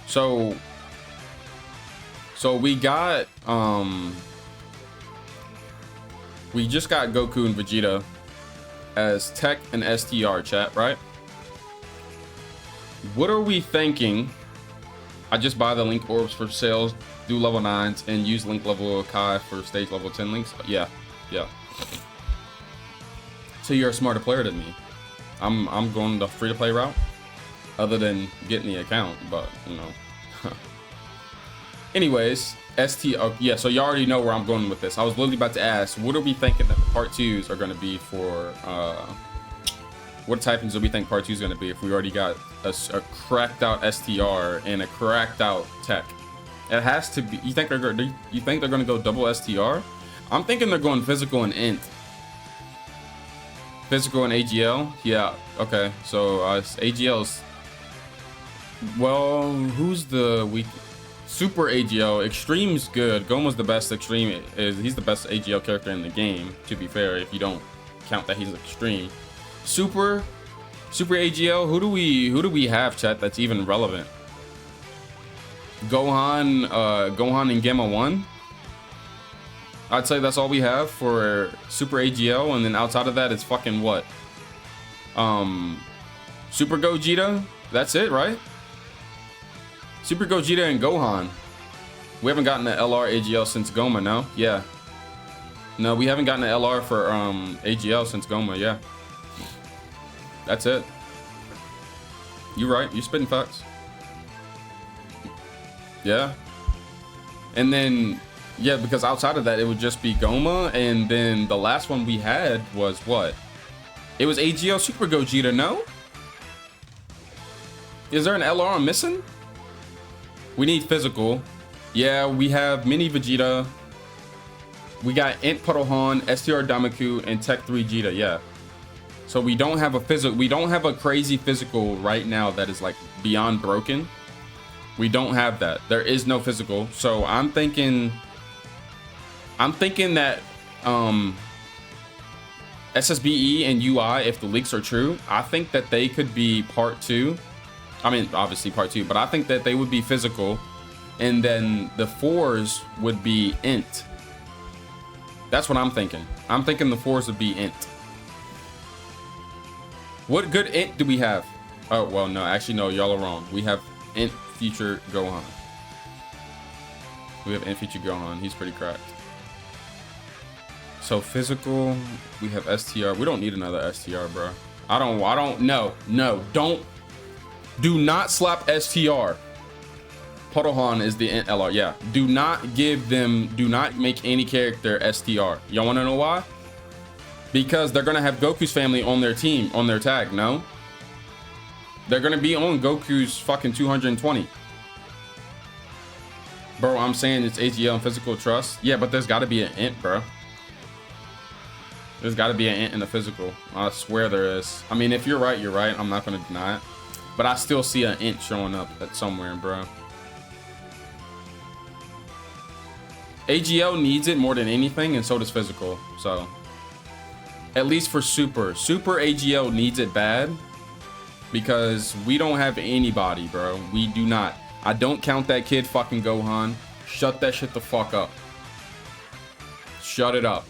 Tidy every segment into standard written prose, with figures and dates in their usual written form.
So we got we just got Goku and Vegeta as Tech and STR, chat, right? What are we thinking? I just buy the link orbs for sales, do level 9s, and use link level Kai for stage level 10 links. Yeah. So you're a smarter player than me. I'm going the free to play route, other than getting the account, but you know. Anyways, yeah, so you already know where I'm going with this. I was literally about to ask, what are we thinking that the part 2s are going to be for, what typings do we think part 2 is going to be if we already got a cracked out STR and a cracked out Tech? It has to be. You think they're going to go double STR? I'm thinking they're going physical and int. Physical and AGL? Yeah, okay. So AGL's, well, who's the weak? Super AGL. Extreme's good. Goma's the best extreme. He's the best AGL character in the game, to be fair, if you don't count that he's extreme. Super AGL, who do we have, chat, that's even relevant? Gohan and Gamma 1? I'd say that's all we have for Super AGL, and then outside of that it's fucking what? Super Gogeta? That's it, right? Super Gogeta and Gohan. We haven't gotten an LR AGL since Goma, no? Yeah. No, we haven't gotten an LR for AGL since Goma, yeah. That's it. You're right, you're spitting facts. Yeah. And then, yeah, because outside of that, it would just be Goma, and then the last one we had was what? It was AGL Super Gogeta, no? Is there an LR I'm missing? We need physical. Yeah, we have Mini Vegeta. We got Int Puddlehan, STR Damaku, and Tech 3 Vegeta, yeah. So we don't have a crazy physical right now that is like beyond broken. We don't have that. There is no physical. So I'm thinking that SSBE and UI, if the leaks are true, I think that they could be part 2. I mean, obviously part 2, but I think that they would be physical, and then the 4s would be int. That's what I'm thinking. I'm thinking the 4s would be int. What good int do we have? Oh, well, no, actually, no, y'all are wrong. We have int future Gohan. We have int future Gohan. He's pretty cracked. So physical, we have STR. We don't need another STR, bro. Do not slap STR. Puddlehan is the int LR. Yeah. Do not make any character STR. Y'all want to know why? Because they're going to have Goku's family on their team, on their tag, no? They're going to be on Goku's fucking 220. Bro, I'm saying it's AGL and physical trust. Yeah, but there's got to be an int, bro. There's got to be an int in the physical. I swear there is. I mean, if you're right, you're right. I'm not going to deny it. But I still see an int showing up at somewhere, bro. AGL needs it more than anything, and so does physical. So, at least for Super AGL needs it bad, because we don't have anybody, bro. We do not. I don't count that kid fucking Gohan. Shut that shit the fuck up. Shut it up.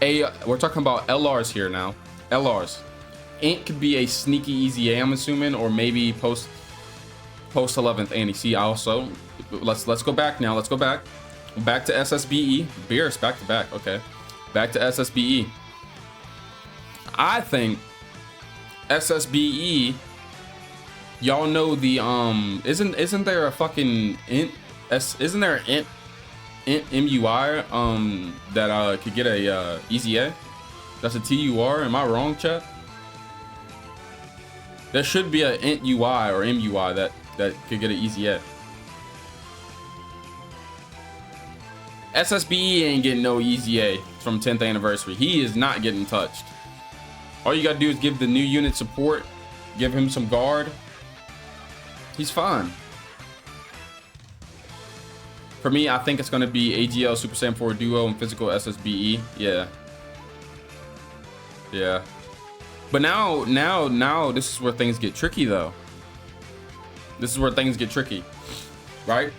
We're talking about LRs here now. LRs. Int could be a sneaky easy A, I'm assuming, or maybe post 11th Annie. See, also, let's go back now. Let's go back to SSBE. Beerus back to back. Okay, back to SSBE. I think SSBE. Y'all know the isn't there a fucking int? Isn't there an int MUI that could get a easy A? That's a TUR. Am I wrong, chat? There should be an int UI or MUI that could get an easy A. SSBE ain't getting no easy A from 10th anniversary. He is not getting touched. All you gotta do is give the new unit support, give him some guard. He's fine. For me, I think it's gonna be AGL Super Saiyan 4 Duo and physical SSBE. Yeah. But now this is where things get tricky though. This is where things get tricky, right?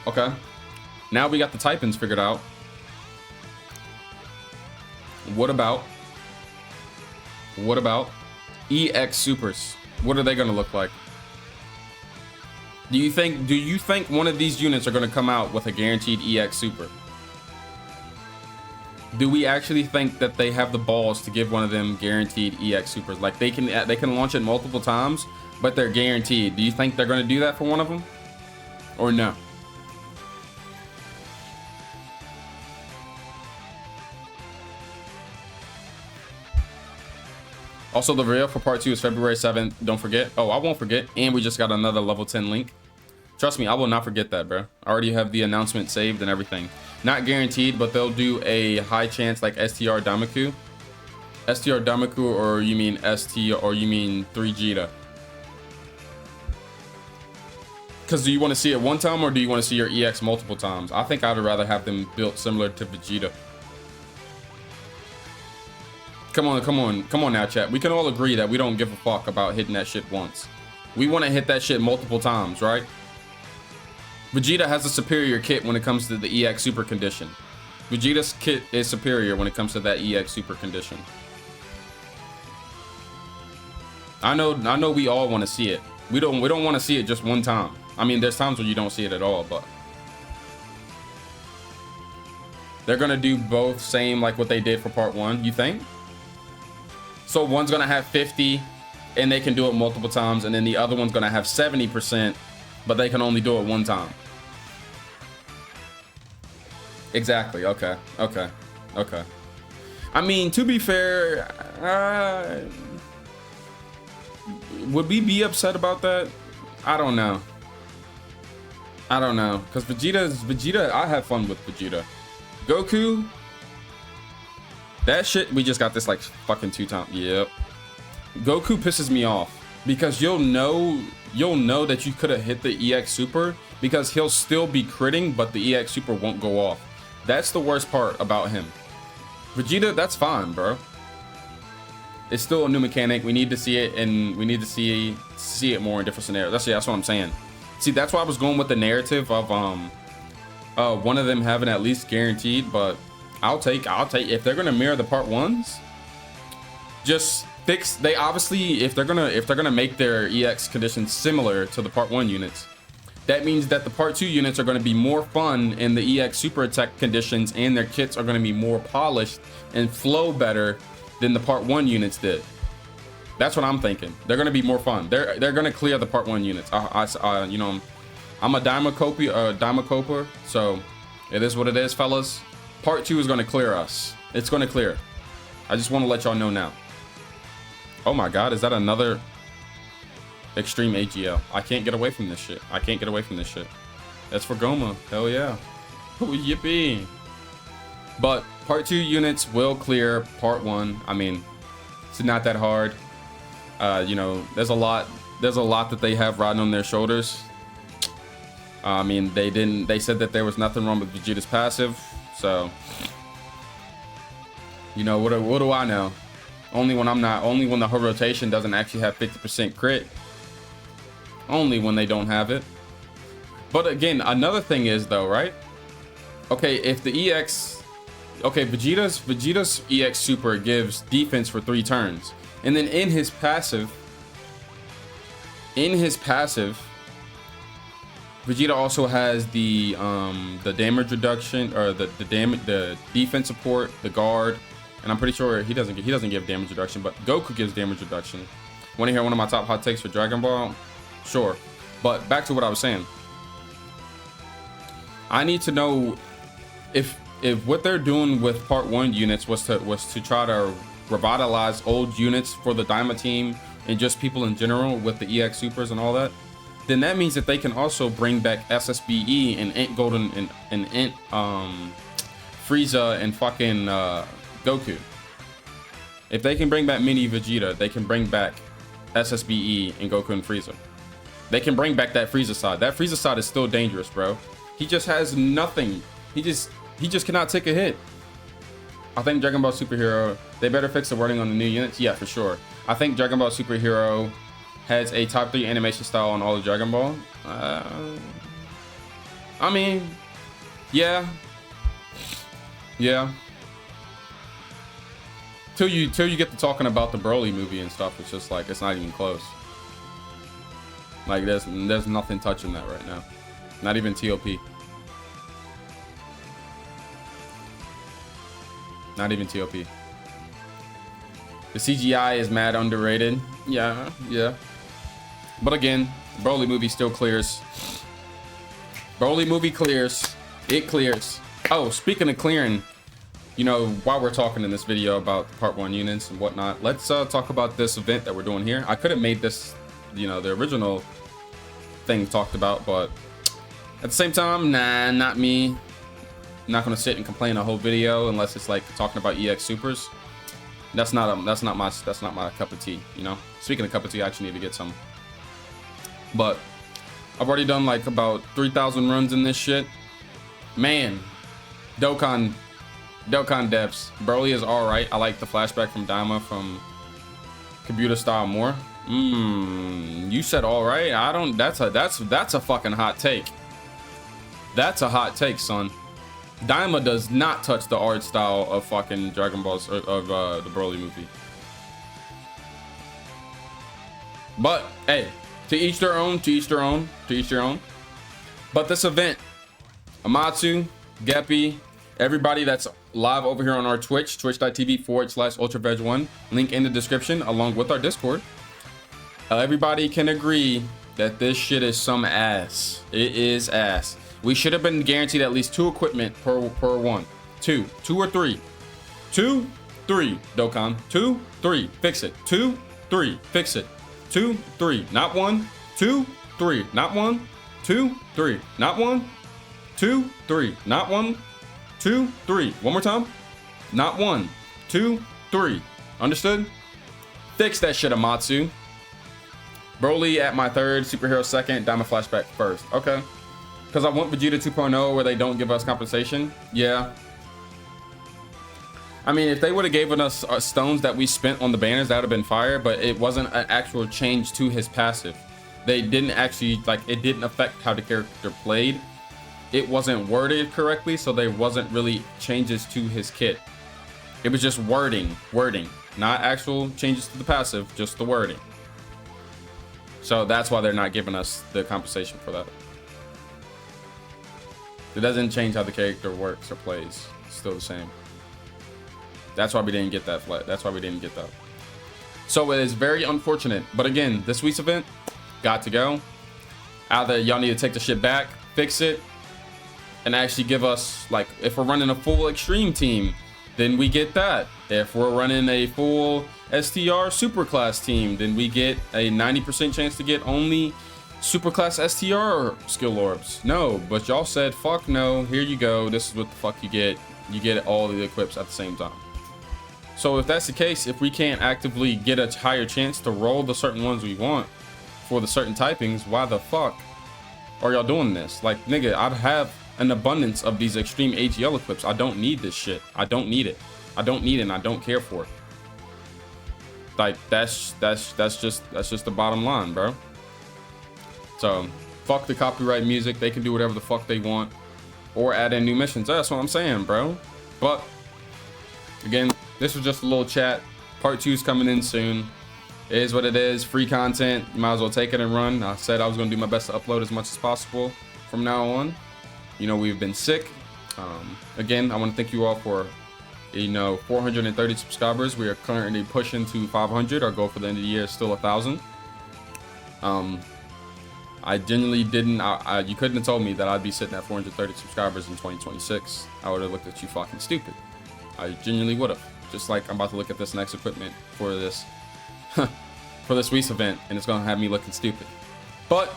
Okay. Now we got the typings figured out. What about EX supers? What are they gonna look like? Do you think one of these units are gonna come out with a guaranteed EX super? Do we actually think that they have the balls to give one of them guaranteed EX supers? Like they can launch it multiple times, but they're guaranteed. Do you think they're gonna do that for one of them, or no? Also, the video for part 2 is February 7th. Don't forget. Oh, I won't forget. And we just got another level 10 link. Trust me, I will not forget that, bro. I already have the announcement saved and everything. Not guaranteed, but they'll do a high chance like STR Damaku. STR Damaku, or you mean ST, or you mean 3 Vegeta? Because do you want to see it one time, or do you want to see your EX multiple times? I think I'd rather have them built similar to Vegeta. Come on now, chat. We can all agree that we don't give a fuck about hitting that shit once. We want to hit that shit multiple times, right? Vegeta has a superior kit when it comes to the EX super condition. Vegeta's kit is superior when it comes to that EX super condition. I know we all want to see it. We don't want to see it just one time. I mean, there's times when you don't see it at all, but they're gonna do both same like what they did for part 1, you think? So one's gonna have 50 and they can do it multiple times, and then the other one's gonna have 70%, but they can only do it one time. Exactly. Okay. I mean, to be fair, would we be upset about that? I don't know. Because Vegeta, I have fun with Vegeta. Goku, that shit, we just got this like fucking 2 times. Yep. Goku pisses me off because you'll know that you could have hit the EX super because he'll still be critting, but the EX super won't go off. That's the worst part about him. Vegeta, that's fine, bro. It's still a new mechanic. We need to see it, and we need to see it more in different scenarios. That's what I'm saying. See, that's why I was going with the narrative of one of them having at least guaranteed, but I'll take if they're gonna mirror the part 1s, just fix. They obviously, if they're gonna make their EX conditions similar to the part 1 units, that means that the part 2 units are going to be more fun in the EX super attack conditions, and their kits are going to be more polished and flow better than the part 1 units did. That's what I'm thinking. They're going to be more fun. They're going to clear the part 1 units. You know, I'm a Dimacoper, so it is what it is, fellas. Part 2 is going to clear us. It's going to clear. I just want to let y'all know now. Oh my God, is that another Extreme AGL? I can't get away from this shit. That's for Goma. Hell yeah. Oh, yippee. But part 2 units will clear part 1. I mean, it's not that hard. You know, there's a lot that they have riding on their shoulders. I mean, they said that there was nothing wrong with Vegeta's passive, so you know, what do I know? Only when the whole rotation doesn't actually have 50% crit. Only when they don't have it. But again, another thing is though, right? Okay, if the EX, okay, Vegeta's EX super gives defense for 3 turns, and then in his passive, Vegeta also has the damage reduction, or the defense support, the guard, and I'm pretty sure he doesn't give damage reduction, but Goku gives damage reduction. Want to hear one of my top hot takes for Dragon Ball? Sure. But back to what I was saying. I need to know if what they're doing with part 1 units was to try to revitalize old units for the Daima team and just people in general with the EX supers and all that, then that means that they can also bring back SSBE and Int Golden and Int Frieza and fucking Goku. If they can bring back Mini Vegeta, they can bring back SSBE and Goku and Frieza. They can bring back that Frieza side. That Frieza side is still dangerous, bro. He just has nothing. He just cannot take a hit. I think Dragon Ball Superhero, they better fix the wording on the new units. Yeah, for sure. I think Dragon Ball Superhero has a top 3 animation style on all of Dragon Ball. I mean, yeah. Till you get to talking about the Broly movie and stuff, it's just like, it's not even close. Like, there's nothing touching that right now. Not even TOP. Not even TOP. The CGI is mad underrated. Yeah. But again, Broly movie still clears. Broly movie clears. It clears. Oh, speaking of clearing, you know, while we're talking in this video about part 1 units and whatnot, let's talk about this event that we're doing here. I could have made this, you know, the original thing talked about, but at the same time, nah, not me. I'm not gonna sit and complain a whole video unless it's like talking about EX supers. That's not my cup of tea, you know. Speaking of cup of tea, I actually need to get some. But I've already done like about 3,000 runs in this shit. Man, Dokkan devs. Broly is all right. I like the flashback from Daima from Computer Style more. You said all right. I don't. That's a fucking hot take. That's a hot take, son. Daima does not touch the art style of fucking Dragon Balls of the Broly movie. But hey, to each their own. To each their own. To each their own. But this event, Amatsu, Geppy, everybody that's live over here on our Twitch, twitch.tv/ultraveg1, link in the description along with our Discord. Everybody can agree that this shit is some ass. It is ass. We should have been guaranteed at least 2 equipment per one. 2 or 3. 2, 3, Dokkan. 2, 3, fix it. 2, 3, fix it. 2, 3, not 1. 2, 3, not 1. 2, 3, not 1. 2, 3, not 1. 2, 3. One more time. Not 1, 2, 3. Understood? Fix that shit, Amatsu. Broly at my 3rd, Superhero 2nd, Daima Flashback 1st. Okay. Because I want Vegeta 2.0 where they don't give us compensation. Yeah. I mean, if they would have given us stones that we spent on the banners, that would have been fire, but it wasn't an actual change to his passive. They didn't actually, like, it didn't affect how the character played. It wasn't worded correctly, so there wasn't really changes to his kit. It was just wording, not actual changes to the passive, just the wording. So that's why they're not giving us the compensation for that. It doesn't change how the character works or plays. It's still the same. That's why we didn't get that flat. That's why we didn't get that. So it is very unfortunate. But again, this week's event got to go. Either y'all need to take the shit back, fix it, and actually give us, like, if we're running a full extreme team, then we get that. If we're running a full STR superclass team, then we get a 90% chance to get only superclass STR skill orbs. No, but y'all said fuck no, here you go, this is what the fuck you get. You get all the equips at the same time. So if that's the case, if we can't actively get a higher chance to roll the certain ones we want for the certain typings, why the fuck are y'all doing this? Like, nigga, I'd have an abundance of these extreme AGL equips. I don't need this shit. I don't need it. I don't need it, and I don't care for it. Like, that's just the bottom line, bro. So fuck the copyright music. They can do whatever the fuck they want, or add in new missions. That's what I'm saying, bro. But again, this was just a little chat. Part 2 is coming in soon. It is what it is. Free content. You might as well take it and run. I said I was going to do my best to upload as much as possible from now on. You know, we've been sick. Again, I want to thank you all for, you know, 430 subscribers. We are currently pushing to 500. Our goal for the end of the year is still 1,000. I genuinely didn't. You couldn't have told me that I'd be sitting at 430 subscribers in 2026. I would have looked at you fucking stupid. I genuinely would have. Just like I'm about to look at this next equipment for this for this week's event, and it's gonna have me looking stupid. But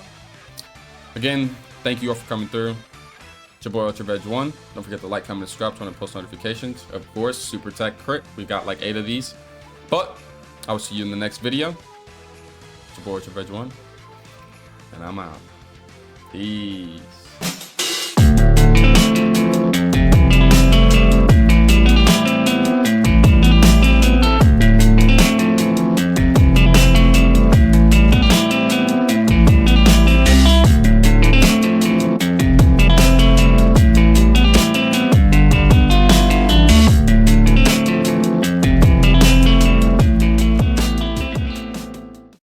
again, thank you all for coming through. It's your boy UltraVeg1. Don't forget to like, comment, and subscribe, turn on post notifications. Of course, Super Tech Crit. We got like 8 of these. But I will see you in the next video. It's your boy UltraVeg1, and I'm out. Peace.